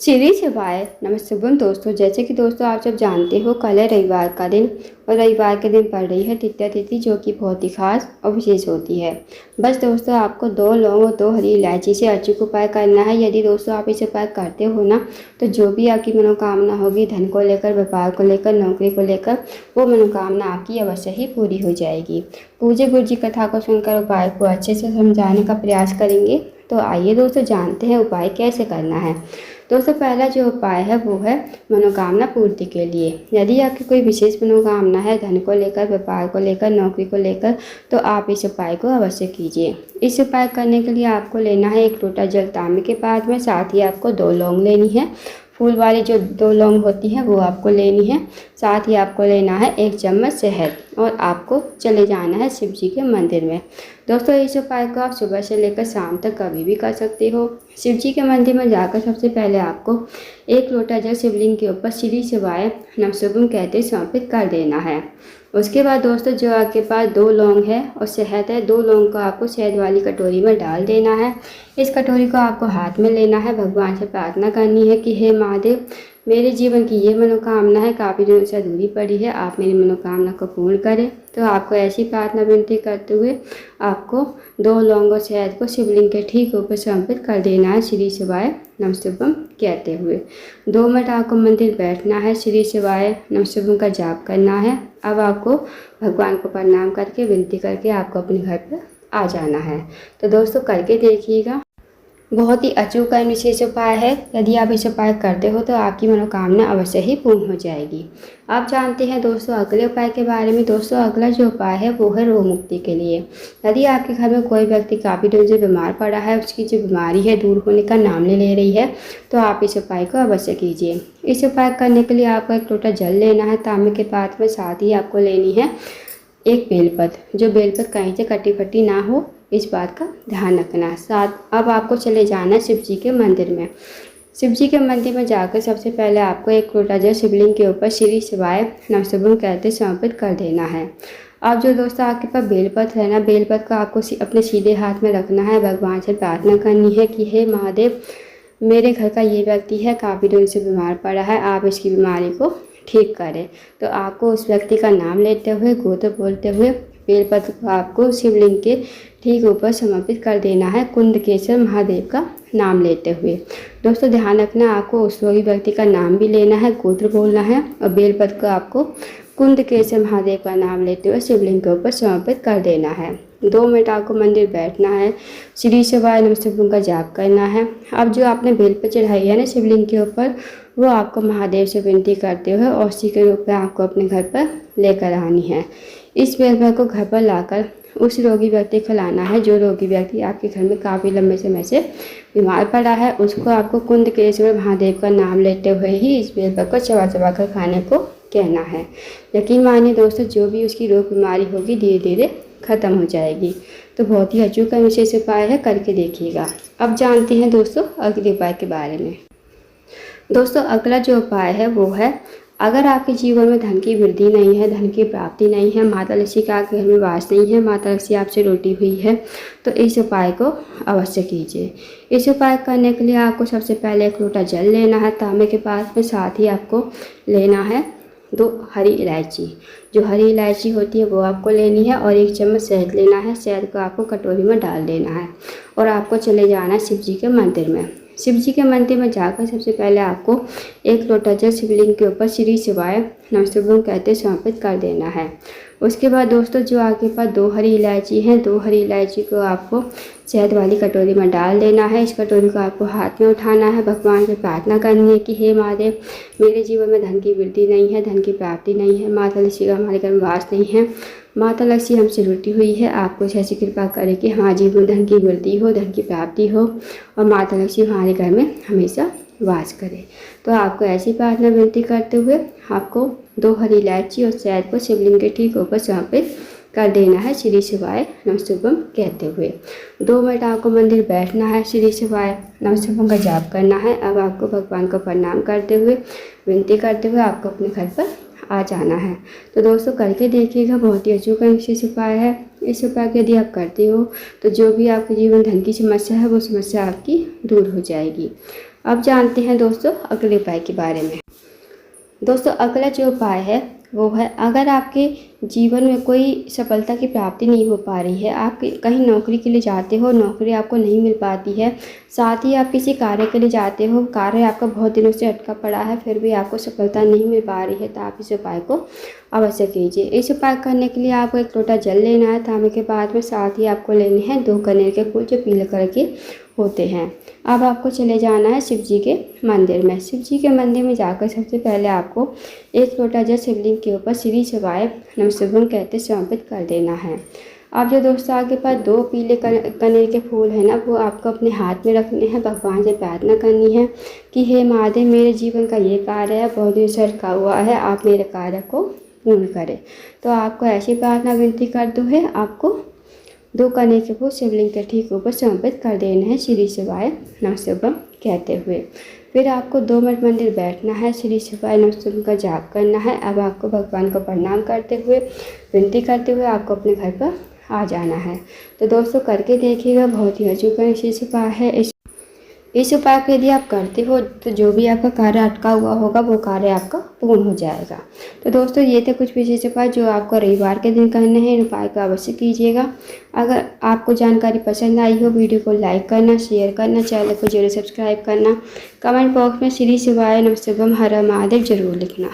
सीधी शिवाय नमस्ते दोस्तों। जैसे कि दोस्तों आप सब जानते हो, कल है रविवार का दिन और रविवार के दिन पड़ रही है तृतीया तिथि, जो कि बहुत ही खास और विशेष होती है। बस दोस्तों आपको 2 लौंग और 2 हरी इलायची से अचूक उपाय करना है। यदि दोस्तों आप इस उपाय करते हो ना, तो जो भी आपकी मनोकामना होगी, धन को लेकर, व्यापार को लेकर, नौकरी को लेकर, वो मनोकामना आपकी अवश्य ही पूरी हो जाएगी। पूज्य गुरु जी कथा को सुनकर उपाय को अच्छे से समझाने का प्रयास करेंगे। तो आइए दोस्तों जानते हैं उपाय कैसे करना है। दोस्तों पहला जो उपाय है वो है मनोकामना पूर्ति के लिए। यदि आपकी कोई विशेष मनोकामना है, धन को लेकर, व्यापार को लेकर, नौकरी को लेकर, तो आप इस उपाय को अवश्य कीजिए। इस उपाय करने के लिए आपको लेना है 1 लोटा जल तांबे के पात्र में, साथ ही आपको 2 लौंग लेनी है। फूल वाली जो 2 लौंग होती हैं वो आपको लेनी है। साथ ही आपको लेना है 1 चम्मच शहद और आपको चले जाना है शिव जी के मंदिर में। दोस्तों इस उपाय को आप सुबह से लेकर शाम तक कभी भी कर सकते हो। शिव जी के मंदिर में जाकर सबसे पहले आपको 1 लोटा जल शिवलिंग के ऊपर श्री शिवाय नमः कहते समर्पित कर देना है। उसके बाद दोस्तों जो आपके पास 2 लौंग है और शहद है, 2 लौंग को आपको शहद वाली कटोरी में डाल देना है। इस कटोरी को आपको हाथ में लेना है, भगवान से प्रार्थना करनी है कि हे महादेव, मेरे जीवन की ये मनोकामना है, काफ़ी दिनों से अधूरी पड़ी है, आप मेरी मनोकामना को पूर्ण करें। तो आपको ऐसी प्रार्थना विनती करते हुए आपको 2 लौंग और शहद को शिवलिंग के ठीक ऊपर समर्पित कर देना है, श्री शिवाय नमः कहते हुए। 2 मिनट आपको मंदिर बैठना है, श्री शिवाय नमः का जाप करना है। अब आपको भगवान को प्रणाम करके विनती करके आपको अपने घर पर आ जाना है। तो दोस्तों करके देखिएगा, बहुत ही अचूक और विशेष उपाय है। यदि आप इस उपाय करते हो तो आपकी मनोकामना अवश्य ही पूर्ण हो जाएगी। आप जानते हैं दोस्तों अगले उपाय के बारे में। दोस्तों अगला जो उपाय है वो है रोग मुक्ति के लिए। यदि आपके घर में कोई व्यक्ति काफ़ी दिनों से बीमार पड़ा है, उसकी जो बीमारी है दूर होने का नाम ले रही है, तो आप इस उपाय को अवश्य कीजिए। इस उपाय करने के लिए आपको 1 लोटा जल लेना है तांबे के पात्र में, साथ ही आपको लेनी है 1 बेलपत्र। जो बेलपत्र कहीं से कटी फटी ना हो, इस बात का ध्यान रखना है। साथ अब आपको चले जाना है शिव जी के मंदिर में। शिव जी के मंदिर में जाकर सबसे पहले आपको 1 लोटा जल शिवलिंग के ऊपर श्री शिवाय नमः कहते समर्पित कर देना है। अब जो दोस्तों आपके पास बेलपत्र है ना, बेलपत्र को आपको अपने सीधे हाथ में रखना है, भगवान से प्रार्थना करनी है कि हे महादेव, मेरे घर का ये व्यक्ति है, काफ़ी दिनों से बीमार पड़ा है, आप इसकी बीमारी को ठीक करें। तो आपको उस व्यक्ति का नाम लेते हुए, गोत्र बोलते हुए बेलपत्र को आपको शिवलिंग के ठीक ऊपर समर्पित कर देना है, कुंदकेश्वर महादेव का नाम लेते हुए। दोस्तों ध्यान रखना, आपको उस रोगी व्यक्ति का नाम भी लेना है, गोत्र बोलना है और बेलपत्र को आपको कुंदकेश्वर महादेव का नाम लेते हुए शिवलिंग के ऊपर समर्पित कर देना है। 2 मिनट आपको मंदिर बैठना है, श्री शिवाय नमः का जाप करना है। अब जो आपने बेलपत्र चढ़ाई है ना शिवलिंग के ऊपर, वो आपको महादेव से विनती करते हुए औषधि के रूप में आपको अपने घर पर लेकर आनी है। इस बेलपत्र को घर पर लाकर उस रोगी व्यक्ति को लाना है। जो रोगी व्यक्ति आपके घर में काफ़ी लंबे समय से बीमार पड़ा है, उसको आपको कुंदकेश्वर महादेव का नाम लेते हुए ही इस बेलपत्र को चबा चबा कर खाने को कहना है। यकीन मानिए दोस्तों, जो भी उसकी रोग बीमारी होगी धीरे धीरे ख़त्म हो जाएगी। तो बहुत ही अचूक और विशेष उपाय है, करके देखिएगा। अब जानते हैं दोस्तों अगले उपाय के बारे में। दोस्तों अगला जो उपाय है वो है, अगर आपके जीवन में धन की वृद्धि नहीं है, धन की प्राप्ति नहीं है, माता लक्ष्मी का आपके घर में वास नहीं है, माता लक्ष्मी आपसे रूठी हुई है, तो इस उपाय को अवश्य कीजिए। इस उपाय करने के लिए आपको सबसे पहले 1 लोटा जल लेना है तांबे के पास में, साथ ही आपको लेना है 2 हरी इलायची। जो हरी इलायची होती है वो आपको लेनी है और 1 चम्मच शहद लेना है। शहद को आपको कटोरी में डाल देना है और आपको चले जाना है शिव जी के मंदिर में। शिव जी के मंदिर में जाकर सबसे पहले आपको 1 लोटा जल शिवलिंग के ऊपर श्री शिवाय नमः कहते समर्पित कर देना है। उसके बाद दोस्तों जो आपके पास 2 हरी इलायची हैं, 2 हरी इलायची को आपको शहद वाली कटोरी में डाल देना है। इस कटोरी को आपको हाथ में उठाना है, भगवान से प्रार्थना करनी है कि हे महादेव, मेरे जीवन में धन की वृद्धि नहीं है, धन की प्राप्ति नहीं है, माता लक्ष्मी का हमारे घर में वास नहीं है, माता लक्ष्मी हमसे रूठी हुई है, आप कुछ ऐसी कृपा करें कि हमारे जीवन में धन की वृद्धि हो, धन की प्राप्ति हो और माता लक्ष्मी हमारे घर में हमेशा वास करे। तो आपको ऐसी प्रार्थना विनती करते हुए आपको 2 हरी इलायची और शहद को शिवलिंग के ठीक ऊपर समर्पित कर देना है, श्री शिवाय नमः कहते हुए। 2 मिनट आपको मंदिर बैठना है, श्री शिवाय नमः का जाप करना है। अब आपको भगवान को प्रणाम करते हुए, विनती करते हुए आपको अपने घर पर आ जाना है। तो दोस्तों करके देखिएगा, बहुत ही अचूक विशेष उपाय है। इस उपाय को यदि आप करते हो तो जो भी आपके जीवन धन की समस्या है वो समस्या आपकी दूर हो जाएगी। अब जानते हैं दोस्तों अगले उपाय के बारे में। दोस्तों अगला जो उपाय है वो है, अगर आपके जीवन में कोई सफलता की प्राप्ति नहीं हो पा रही है, आप कहीं नौकरी के लिए जाते हो, नौकरी आपको नहीं मिल पाती है, साथ ही आप किसी कार्य के लिए जाते हो, कार्य आपका बहुत दिनों से अटका पड़ा है, फिर भी आपको सफलता नहीं मिल पा रही है, तो आप इस उपाय को अवश्य कीजिए। इस उपाय करने के लिए आपको 1 लोटा जल लेना है तांबे के बाद में, साथ ही आपको लेने हैं 2 कनेर के फूल जो पीले कलर के होते हैं। अब आपको चले जाना है शिव जी के मंदिर में। शिव जी के मंदिर में जाकर सबसे पहले आपको 1 लोटा जल शिवलिंग के ऊपर श्री शिवाय नमः शिवाय कहते समर्पित कर देना है। अब जो दोस्तों आपके पास 2 पीले कनेर के फूल है ना, वो आपको अपने हाथ में रखने हैं। भगवान से प्रार्थना करनी है कि हे महादेव, मेरे जीवन का ये कार्य है, बहुत दिन से अटका हुआ है, आप मेरे कार्य को पूर्ण करें। तो आपको ऐसी प्रार्थना विनती कर दूँ है, आपको 2 कनेर के फूल शिवलिंग के ठीक ऊपर समर्पित कर देना है श्री शिवाय नमः शिवाय कहते हुए। फिर आपको 2 मिनट मंदिर बैठना है, श्री शिवाय नमः शिवाय का जाप करना है। अब आपको भगवान को प्रणाम करते हुए, विनती करते हुए आपको अपने घर पर आ जाना है। तो दोस्तों करके देखिएगा, बहुत ही अचूक इसी उपाय है। इस उपाय को यदि आप करते हो तो जो भी आपका कार्य अटका हुआ होगा वो कार्य आपका पूर्ण हो जाएगा। तो दोस्तों ये थे कुछ विशेष उपाय जो आपको रविवार के दिन करने हैं। इन उपाय को अवश्य कीजिएगा। अगर आपको जानकारी पसंद आई हो, वीडियो को लाइक करना, शेयर करना, चैनल को जरूर सब्सक्राइब करना, कमेंट बॉक्स में श्री शिवाय नमः शिवाय हर हर महादेव जरूर लिखना।